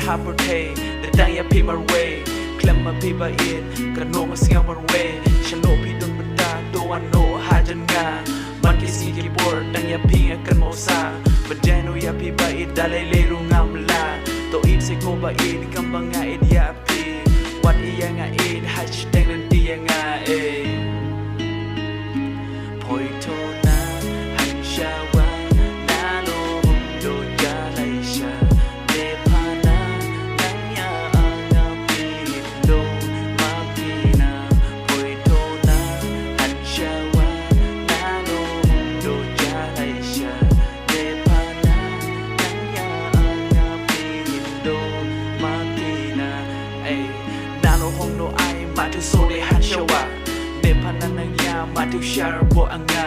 happy the dang ya people way claim my people inกันโนมาเสียมันเวฉันโนพี่โดนบันดาตัววันโนหาจันงามันกิสีกีบอร์ดังยาพิงกันโมซาบัดเจนุยาพี่บาอิดดาเลเลรุงามลาตัวอิดเซโกบาอิดกำบังงาอิดยาพีวัดอียังงาอิดฮัชแดงนันตียังงาเอพอยโทนาฮันชาวานาโลบุมโดจาไลชาเดพานานังยาอางาพีโดมาพีนาพอยโทนาฮันชาวานาโลบุมโดจาไลชาเดพานานังยาอางาพีโดมาพีนาเอนาโลฮงโนไอมาทุโซเดฮันชาวาPanananya matu share bo anga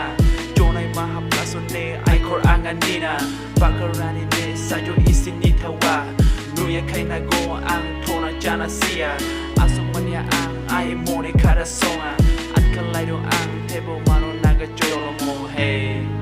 jonai maha plasone ai kor anga nina bakarani ne sajo isini thawa nuya khaina go ang thona jana sia asumanya ang ai mone khara songa atkalai do ang tebo mano naga jolo mo hey